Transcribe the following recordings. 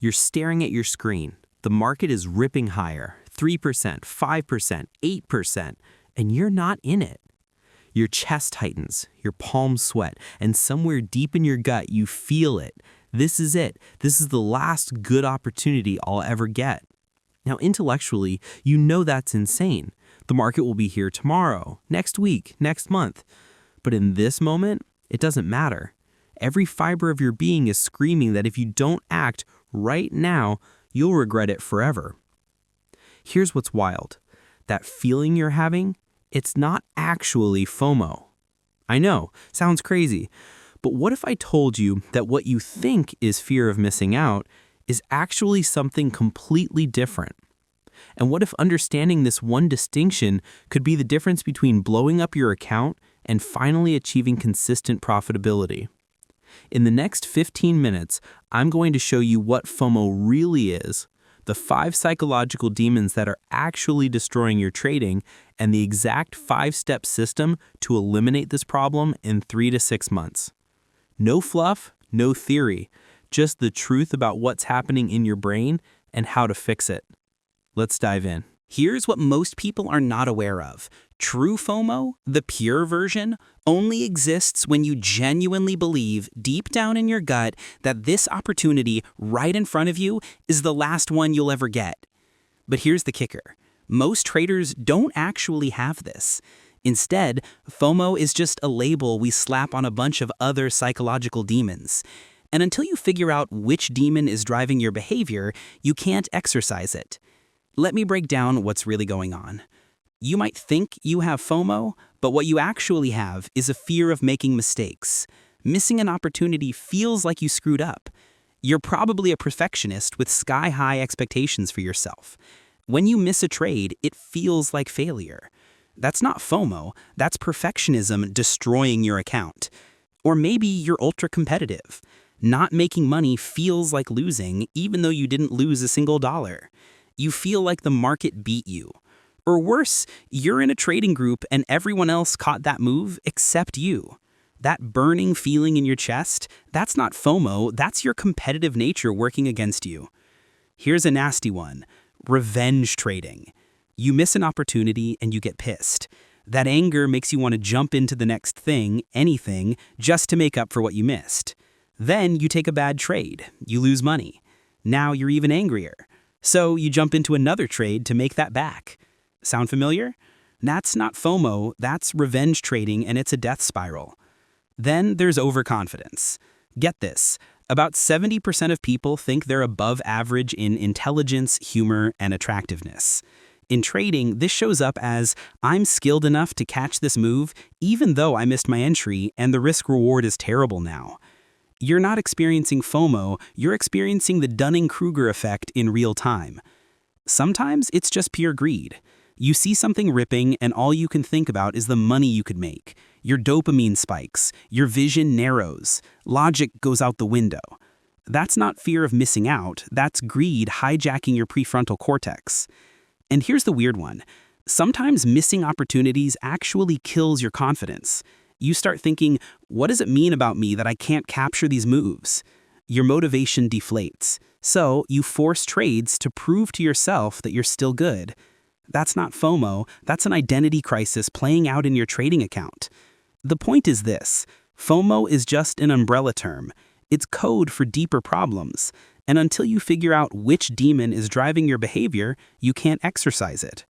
You're staring at your screen. The market is ripping higher, 3%, 5%, 8%, and you're not in it. Your chest tightens, your palms sweat, and somewhere deep in your gut you feel it. This is it. This is the last good opportunity I'll ever get. Now, intellectually, you know that's insane. The market will be here tomorrow, next week, next month. But in this moment, it doesn't matter. Every fiber of your being is screaming that if you don't act right now, you'll regret it forever. Here's what's wild. That feeling you're having, it's not actually FOMO. I know, sounds crazy, but what if I told you that what you think is fear of missing out is actually something completely different? And what if understanding this one distinction could be the difference between blowing up your account and finally achieving consistent profitability? In the next 15 minutes, I'm going to show you what FOMO really is, the 5 psychological demons that are actually destroying your trading, and the exact 5-step system to eliminate this problem in 3 to 6 months. No fluff, no theory, just the truth about what's happening in your brain and how to fix it. Let's dive in. Here's what most people are not aware of. True FOMO, the pure version, only exists when you genuinely believe deep down in your gut that this opportunity right in front of you is the last one you'll ever get. But here's the kicker. Most traders don't actually have this. Instead, FOMO is just a label we slap on a bunch of other psychological demons. And until you figure out which demon is driving your behavior, you can't exercise it. Let me break down what's really going on. You might think you have FOMO, but what you actually have is a fear of making mistakes. Missing an opportunity feels like you screwed up. You're probably a perfectionist with sky-high expectations for yourself. When you miss a trade, it feels like failure. That's not FOMO, that's perfectionism destroying your account. Or maybe you're ultra-competitive. Not making money feels like losing, even though you didn't lose a single dollar. You feel like the market beat you. Or worse, you're in a trading group and everyone else caught that move except you. That burning feeling in your chest, that's not FOMO, that's your competitive nature working against you. Here's a nasty one. Revenge trading. You miss an opportunity and you get pissed. That anger makes you want to jump into the next thing, anything, just to make up for what you missed. Then you take a bad trade. You lose money. Now you're even angrier. So you jump into another trade to make that back. Sound familiar? That's not FOMO, that's revenge trading, and it's a death spiral. Then there's overconfidence. Get this, about 70% of people think they're above average in intelligence, humor, and attractiveness. In trading, this shows up as, I'm skilled enough to catch this move, even though I missed my entry and the risk-reward is terrible now. You're not experiencing FOMO, you're experiencing the Dunning-Kruger effect in real time. Sometimes it's just pure greed. You see something ripping and all you can think about is the money you could make. Your dopamine spikes, your vision narrows, logic goes out the window. That's not fear of missing out, that's greed hijacking your prefrontal cortex. And here's the weird one. Sometimes missing opportunities actually kills your confidence. You start thinking, what does it mean about me that I can't capture these moves? Your motivation deflates. So you force trades to prove to yourself that you're still good. That's not FOMO, that's an identity crisis playing out in your trading account. The point is this, FOMO is just an umbrella term. It's code for deeper problems. And until you figure out which demon is driving your behavior, you can't exercise it.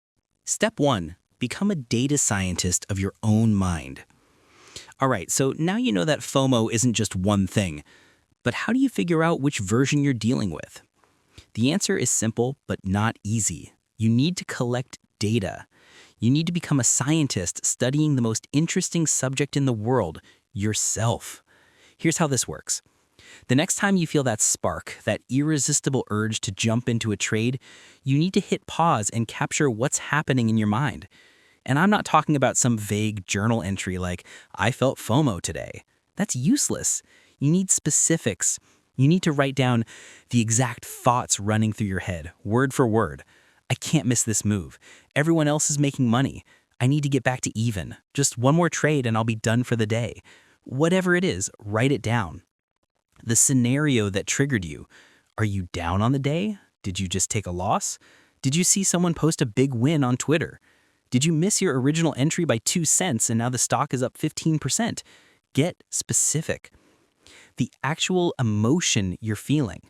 Step 1. Become a data scientist of your own mind. All right, so now you know that FOMO isn't just one thing. But how do you figure out which version you're dealing with? The answer is simple, but not easy. You need to collect data. You need to become a scientist studying the most interesting subject in the world, yourself. Here's how this works. The next time you feel that spark, that irresistible urge to jump into a trade, you need to hit pause and capture what's happening in your mind. And I'm not talking about some vague journal entry like, I felt FOMO today. That's useless. You need specifics. You need to write down the exact thoughts running through your head, word for word. I can't miss this move. Everyone else is making money. I need to get back to even. Just one more trade and I'll be done for the day. Whatever it is, write it down. The scenario that triggered you. Are you down on the day? Did you just take a loss? Did you see someone post a big win on Twitter? Did you miss your original entry by 2 cents and now the stock is up 15%? Get specific. The actual emotion you're feeling.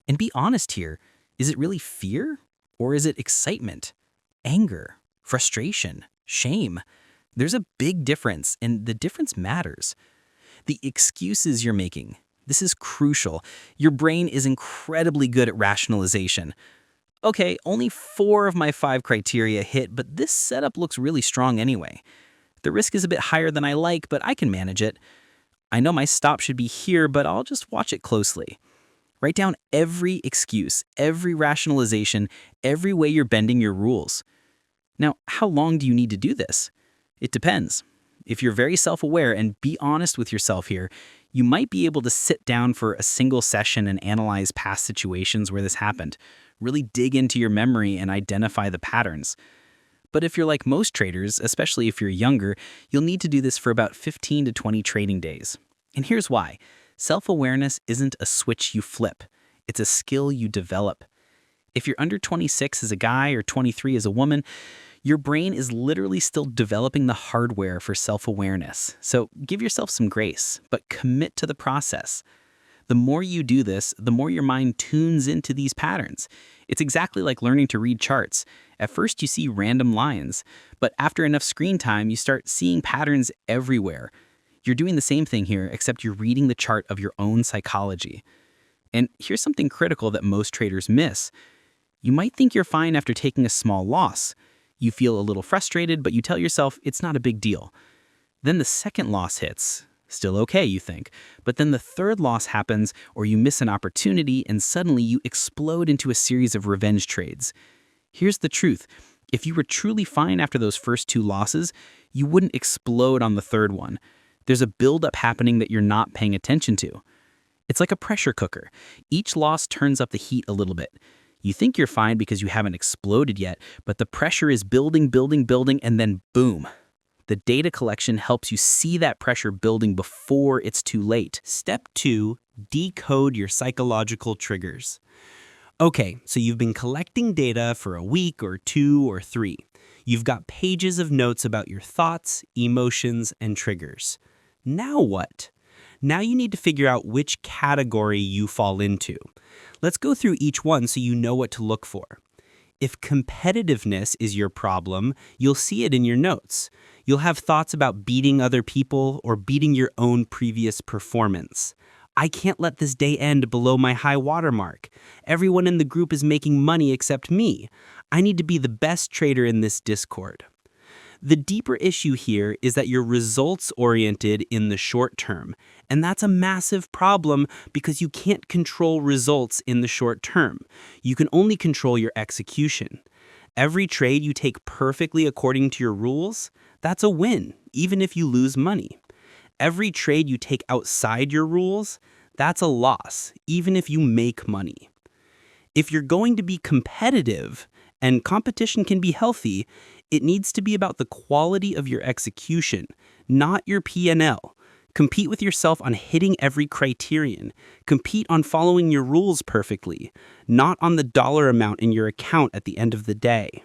And be honest here. Is it really fear? Or is it excitement, anger, frustration, shame? There's a big difference, and the difference matters. The excuses you're making. This is crucial. Your brain is incredibly good at rationalization. Okay, only 4 of my 5 criteria hit, but this setup looks really strong anyway. The risk is a bit higher than I like, but I can manage it. I know my stop should be here, but I'll just watch it closely. Write down every excuse, every rationalization, every way you're bending your rules. Now, how long do you need to do this? It depends. If you're very self-aware and be honest with yourself here, you might be able to sit down for a single session and analyze past situations where this happened. Really dig into your memory and identify the patterns. But if you're like most traders, especially if you're younger, you'll need to do this for about 15 to 20 trading days. And here's why. Self-awareness isn't a switch you flip. It's a skill you develop. If you're under 26 as a guy or 23 as a woman, your brain is literally still developing the hardware for self-awareness. So give yourself some grace, but commit to the process. The more you do this, the more your mind tunes into these patterns. It's exactly like learning to read charts. At first you see random lines, but after enough screen time, you start seeing patterns everywhere. You're doing the same thing here, except you're reading the chart of your own psychology. And here's something critical that most traders miss. You might think you're fine after taking a small loss. You feel a little frustrated, but you tell yourself it's not a big deal. Then the second loss hits. Still okay, you think. But then the third loss happens, or you miss an opportunity, and suddenly you explode into a series of revenge trades. Here's the truth. If you were truly fine after those first 2 losses, you wouldn't explode on the third one. There's a buildup happening that you're not paying attention to. It's like a pressure cooker. Each loss turns up the heat a little bit. You think you're fine because you haven't exploded yet, but the pressure is building, and then boom. The data collection helps you see that pressure building before it's too late. Step 2, decode your psychological triggers. Okay, so you've been collecting data for a week or 2 or 3. You've got pages of notes about your thoughts, emotions, and triggers. Now what? Now you need to figure out which category you fall into. Let's go through each one so you know what to look for. If competitiveness is your problem, you'll see it in your notes. You'll have thoughts about beating other people or beating your own previous performance. I can't let this day end below my high watermark. Everyone in the group is making money except me. I need to be the best trader in this Discord. The deeper issue here is that you're results-oriented in the short term, and that's a massive problem because you can't control results in the short term. You can only control your execution. Every trade you take perfectly according to your rules, that's a win, even if you lose money. Every trade you take outside your rules, that's a loss, even if you make money. If you're going to be competitive, and competition can be healthy, it needs to be about the quality of your execution, not your P&L. Compete with yourself on hitting every criterion. Compete on following your rules perfectly, not on the dollar amount in your account at the end of the day.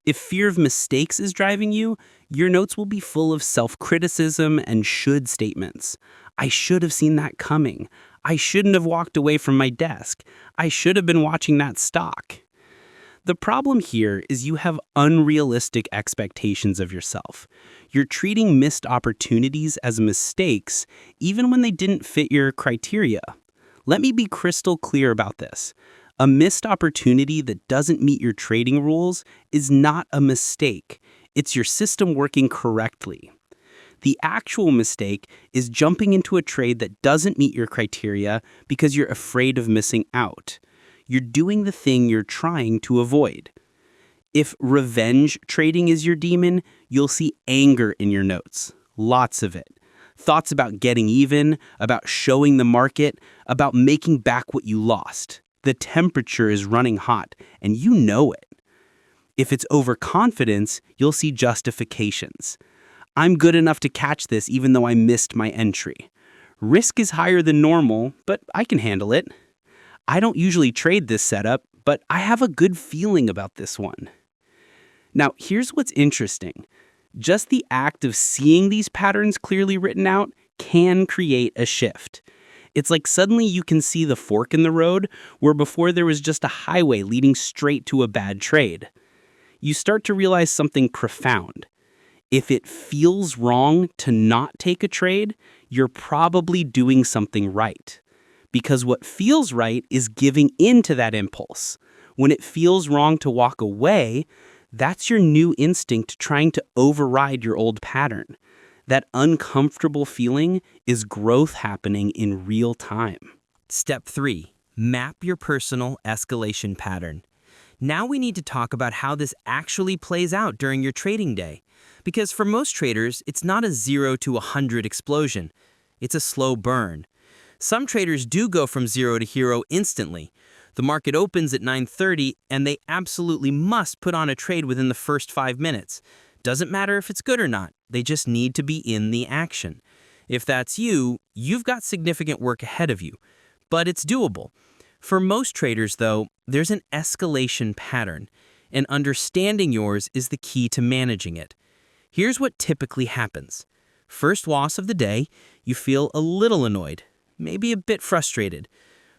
If fear of mistakes is driving you, your notes will be full of self-criticism and should statements. I should have seen that coming. I shouldn't have walked away from my desk. I should have been watching that stock. The problem here is you have unrealistic expectations of yourself. You're treating missed opportunities as mistakes, even when they didn't fit your criteria. Let me be crystal clear about this. A missed opportunity that doesn't meet your trading rules is not a mistake. It's your system working correctly. The actual mistake is jumping into a trade that doesn't meet your criteria because you're afraid of missing out. You're doing the thing you're trying to avoid. If revenge trading is your demon, you'll see anger in your notes. Lots of it. Thoughts about getting even, about showing the market, about making back what you lost. The temperature is running hot, and you know it. If it's overconfidence, you'll see justifications. I'm good enough to catch this even though I missed my entry. Risk is higher than normal, but I can handle it. I don't usually trade this setup, but I have a good feeling about this one. Now, here's what's interesting. Just the act of seeing these patterns clearly written out can create a shift. It's like suddenly you can see the fork in the road where before there was just a highway leading straight to a bad trade. You start to realize something profound. If it feels wrong to not take a trade, you're probably doing something right. Because what feels right is giving in to that impulse. When it feels wrong to walk away, that's your new instinct trying to override your old pattern. That uncomfortable feeling is growth happening in real time. Step 3. Map your personal escalation pattern. Now we need to talk about how this actually plays out during your trading day. Because for most traders, it's not a 0 to 100 explosion. It's a slow burn. Some traders do go from 0 to hero instantly. The market opens at 9:30 and they absolutely must put on a trade within the first 5 minutes. Doesn't matter if it's good or not, they just need to be in the action. If that's you, you've got significant work ahead of you, but it's doable. For most traders, though, there's an escalation pattern, and understanding yours is the key to managing it. Here's what typically happens. First loss of the day, you feel a little annoyed, maybe a bit frustrated,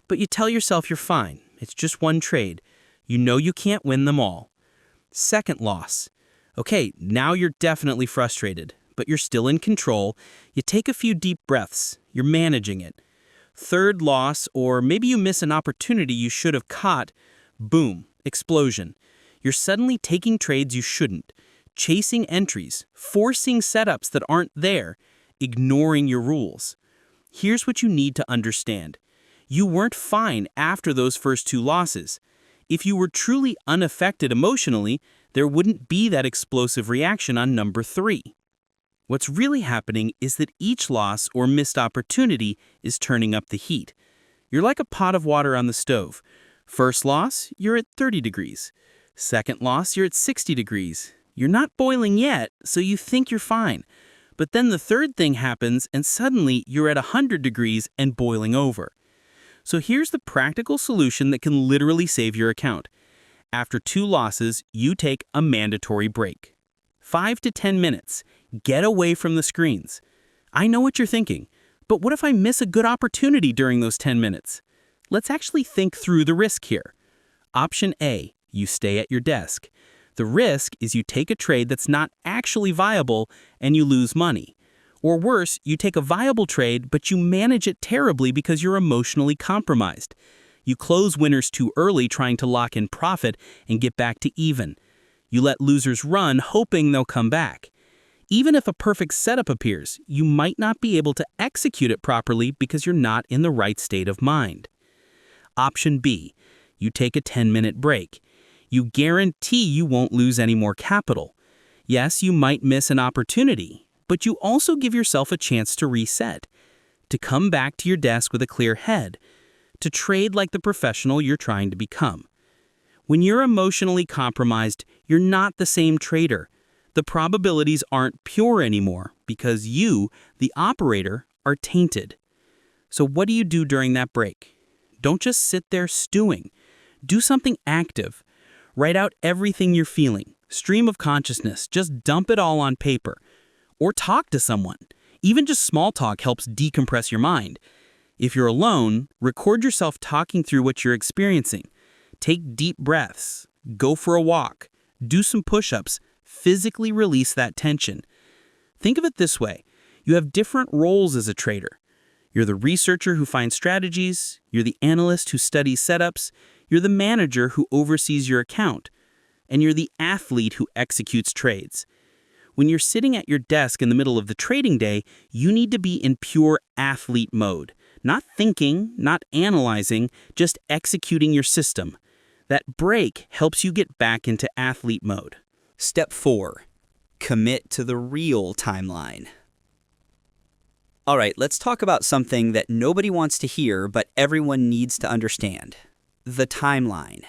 but you tell yourself you're fine. It's just one trade. You know you can't win them all. Second loss. Okay, now you're definitely frustrated, but you're still in control. You take a few deep breaths. You're managing it. Third loss, or maybe you miss an opportunity you should have caught. Boom, explosion. You're suddenly taking trades you shouldn't, chasing entries, forcing setups that aren't there, ignoring your rules. Here's what you need to understand. You weren't fine after those first 2 losses. If you were truly unaffected emotionally, there wouldn't be that explosive reaction on number 3. What's really happening is that each loss or missed opportunity is turning up the heat. You're like a pot of water on the stove. First loss, you're at 30 degrees. Second loss, you're at 60 degrees. You're not boiling yet, so you think you're fine. But then the third thing happens and suddenly you're at 100 degrees and boiling over. So here's the practical solution that can literally save your account. After 2 losses, you take a mandatory break. 5 to 10 minutes. Get away from the screens. I know what you're thinking, but what if I miss a good opportunity during those 10 minutes? Let's actually think through the risk here. Option A, you stay at your desk. The risk is you take a trade that's not actually viable and you lose money. Or worse, you take a viable trade, but you manage it terribly because you're emotionally compromised. You close winners too early trying to lock in profit and get back to even. You let losers run hoping they'll come back. Even if a perfect setup appears, you might not be able to execute it properly because you're not in the right state of mind. Option B, you take a 10-minute break. You guarantee you won't lose any more capital. Yes, you might miss an opportunity, but you also give yourself a chance to reset, to come back to your desk with a clear head, to trade like the professional you're trying to become. When you're emotionally compromised, you're not the same trader. The probabilities aren't pure anymore because you, the operator, are tainted. So what do you do during that break? Don't just sit there stewing. Do something active. Write out everything you're feeling. Stream of consciousness. Just dump it all on paper. Or talk to someone. Even just small talk helps decompress your mind. If you're alone, record yourself talking through what you're experiencing. Take deep breaths. Go for a walk. Do some push-ups. Physically release that tension. Think of it this way. You have different roles as a trader. You're the researcher who finds strategies. You're the analyst who studies setups. You're the manager who oversees your account. And you're the athlete who executes trades. When you're sitting at your desk in the middle of the trading day, you need to be in pure athlete mode. Not thinking, not analyzing, just executing your system. That break helps you get back into athlete mode. Step 4. Commit to the real timeline. All right, let's talk about something that nobody wants to hear, but everyone needs to understand. The timeline.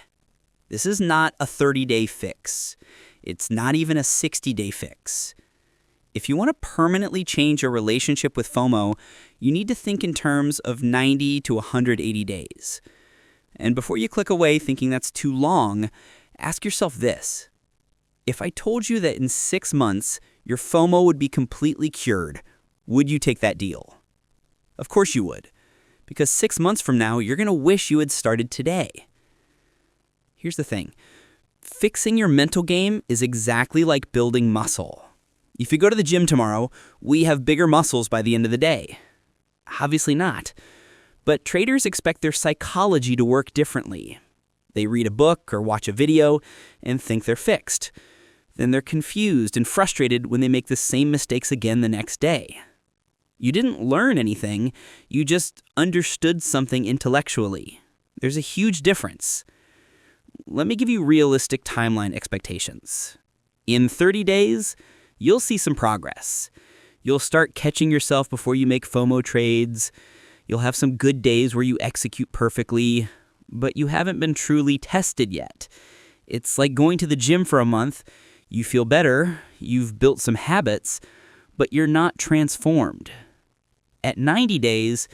This is not a 30-day fix. It's not even a 60-day fix. If you want to permanently change your relationship with FOMO, you need to think in terms of 90 to 180 days. And before you click away thinking that's too long, ask yourself this. If I told you that in 6 months, your FOMO would be completely cured, would you take that deal? Of course you would, because 6 months from now, you're going to wish you had started today. Here's the thing. Fixing your mental game is exactly like building muscle. If you go to the gym tomorrow, we have bigger muscles by the end of the day. Obviously not. But traders expect their psychology to work differently. They read a book or watch a video and think they're fixed. Then they're confused and frustrated when they make the same mistakes again the next day. You didn't learn anything, you just understood something intellectually. There's a huge difference. Let me give you realistic timeline expectations. In 30 days, you'll see some progress. You'll start catching yourself before you make FOMO trades. You'll have some good days where you execute perfectly, but you haven't been truly tested yet. It's like going to the gym for a month. You feel better, you've built some habits, but you're not transformed. At 90 days,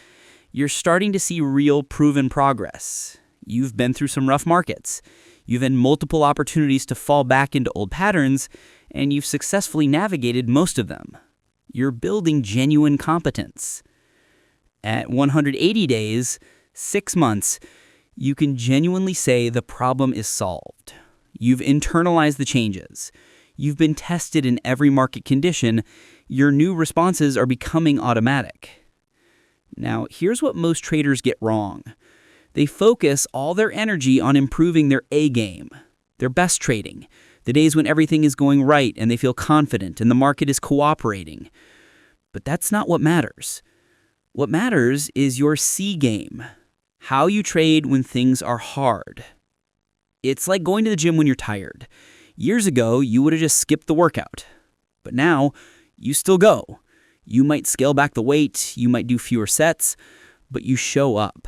you're starting to see real proven progress. You've been through some rough markets. You've had multiple opportunities to fall back into old patterns, and you've successfully navigated most of them. You're building genuine competence. At 180 days, 6 months, you can genuinely say the problem is solved. You've internalized the changes. You've been tested in every market condition. Your new responses are becoming automatic. Now, here's what most traders get wrong. They focus all their energy on improving their A game, their best trading, the days when everything is going right and they feel confident and the market is cooperating. But that's not what matters. What matters is your C game, how you trade when things are hard. It's like going to the gym when you're tired. Years ago, you would have just skipped the workout. But now, you still go. You might scale back the weight, you might do fewer sets, but you show up.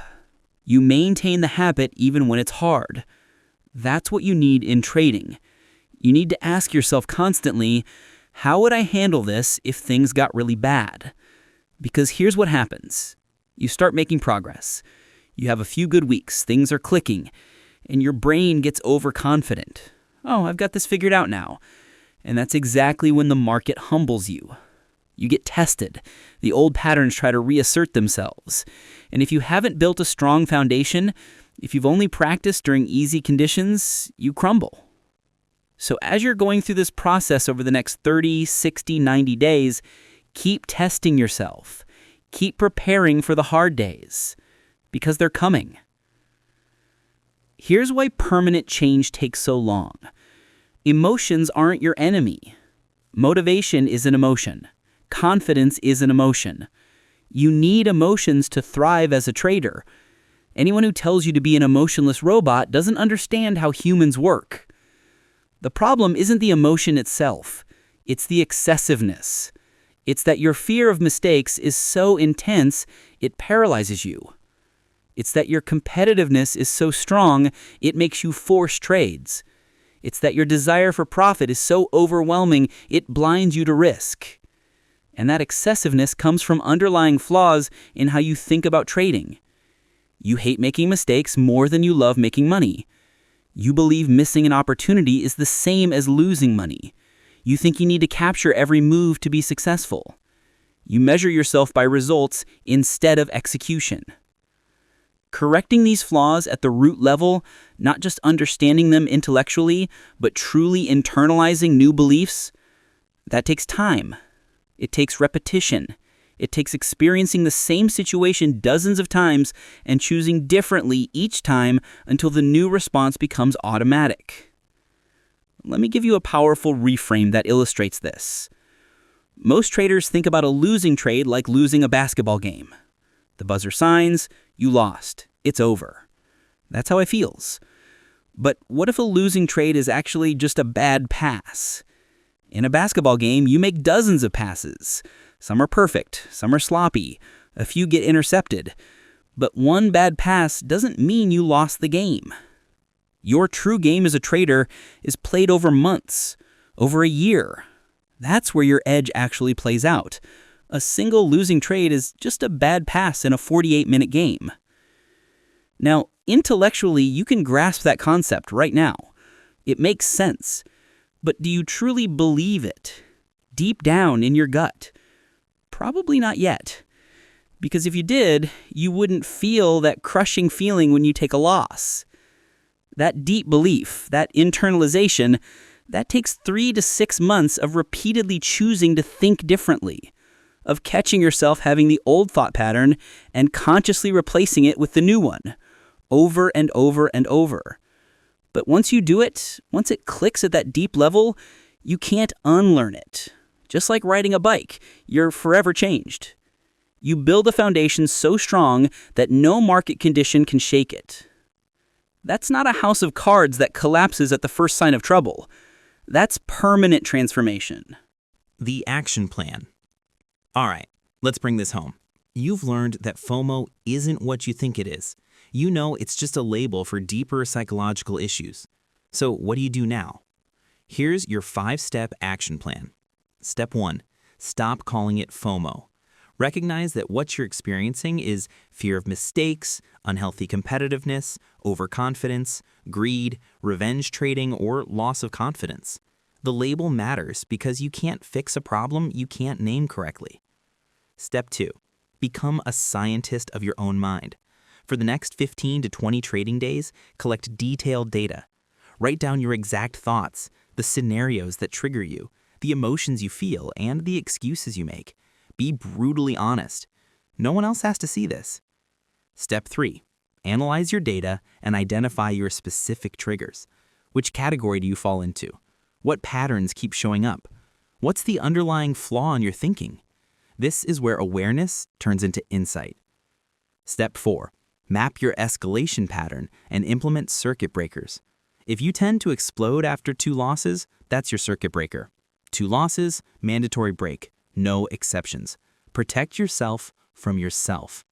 You maintain the habit even when it's hard. That's what you need in trading. You need to ask yourself constantly, how would I handle this if things got really bad? Because here's what happens. You start making progress. You have a few good weeks, things are clicking, and your brain gets overconfident. Oh, I've got this figured out now. And that's exactly when the market humbles you. You get tested. The old patterns try to reassert themselves. And if you haven't built a strong foundation, if you've only practiced during easy conditions, you crumble. So as you're going through this process over the next 30, 60, 90 days, keep testing yourself. Keep preparing for the hard days, because they're coming. Here's why permanent change takes so long. Emotions aren't your enemy. Motivation is an emotion. Confidence is an emotion. You need emotions to thrive as a trader. Anyone who tells you to be an emotionless robot doesn't understand how humans work. The problem isn't the emotion itself. It's the excessiveness. It's that your fear of mistakes is so intense, it paralyzes you. It's that your competitiveness is so strong, it makes you force trades. It's that your desire for profit is so overwhelming, it blinds you to risk. And that excessiveness comes from underlying flaws in how you think about trading. You hate making mistakes more than you love making money. You believe missing an opportunity is the same as losing money. You think you need to capture every move to be successful. You measure yourself by results instead of execution. Correcting these flaws at the root level, not just understanding them intellectually, but truly internalizing new beliefs, that takes time. It takes repetition. It takes experiencing the same situation dozens of times and choosing differently each time until the new response becomes automatic. Let me give you a powerful reframe that illustrates this. Most traders think about a losing trade like losing a basketball game. The buzzer signs, you lost. It's over. That's how it feels. But what if a losing trade is actually just a bad pass? In a basketball game, you make dozens of passes. Some are perfect, some are sloppy, a few get intercepted. But one bad pass doesn't mean you lost the game. Your true game as a trader is played over months, over a year. That's where your edge actually plays out. A single losing trade is just a bad pass in a 48-minute game. Now, intellectually, you can grasp that concept right now. It makes sense. But do you truly believe it? Deep down in your gut? Probably not yet. Because if you did, you wouldn't feel that crushing feeling when you take a loss. That deep belief, that internalization, that takes 3 to 6 months of repeatedly choosing to think differently, of catching yourself having the old thought pattern and consciously replacing it with the new one, over and over and over. But once you do it, once it clicks at that deep level, you can't unlearn it. Just like riding a bike, you're forever changed. You build a foundation so strong that no market condition can shake it. That's not a house of cards that collapses at the first sign of trouble. That's permanent transformation. The action plan. All right, let's bring this home. You've learned that FOMO isn't what you think it is. You know it's just a label for deeper psychological issues. So what do you do now? Here's your 5-step action plan. Step 1, stop calling it FOMO. Recognize that what you're experiencing is fear of mistakes, unhealthy competitiveness, overconfidence, greed, revenge trading, or loss of confidence. The label matters because you can't fix a problem you can't name correctly. Step 2, become a scientist of your own mind. For the next 15 to 20 trading days, collect detailed data. Write down your exact thoughts, the scenarios that trigger you, the emotions you feel, and the excuses you make. Be brutally honest. No one else has to see this. Step 3, analyze your data and identify your specific triggers. Which category do you fall into? What patterns keep showing up? What's the underlying flaw in your thinking? This is where awareness turns into insight. Step 4, map your escalation pattern and implement circuit breakers. If you tend to explode after 2 losses, that's your circuit breaker. 2 losses, mandatory break. No exceptions. Protect yourself from yourself.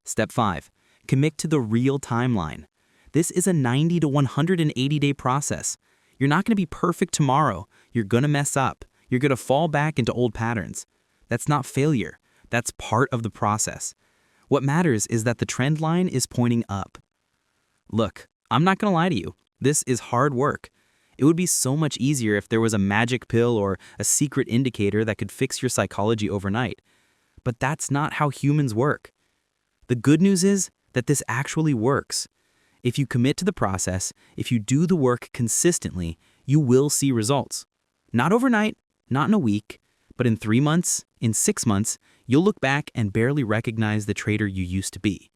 Step 5, commit to the real timeline. This is a 90 to 180-day process. You're not going to be perfect tomorrow. You're going to mess up. You're going to fall back into old patterns. That's not failure. That's part of the process. What matters is that the trend line is pointing up. Look, I'm not going to lie to you. This is hard work. It would be so much easier if there was a magic pill or a secret indicator that could fix your psychology overnight. But that's not how humans work. The good news is that this actually works. If you commit to the process, if you do the work consistently, you will see results. Not overnight, not in a week, but in 3 months, in 6 months, you'll look back and barely recognize the trader you used to be.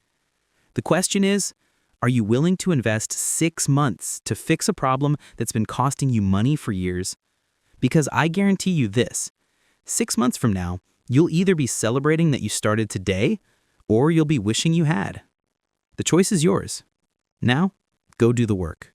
The question is, are you willing to invest 6 months to fix a problem that's been costing you money for years? Because I guarantee you this, 6 months from now, you'll either be celebrating that you started today, or you'll be wishing you had. The choice is yours. Now, go do the work.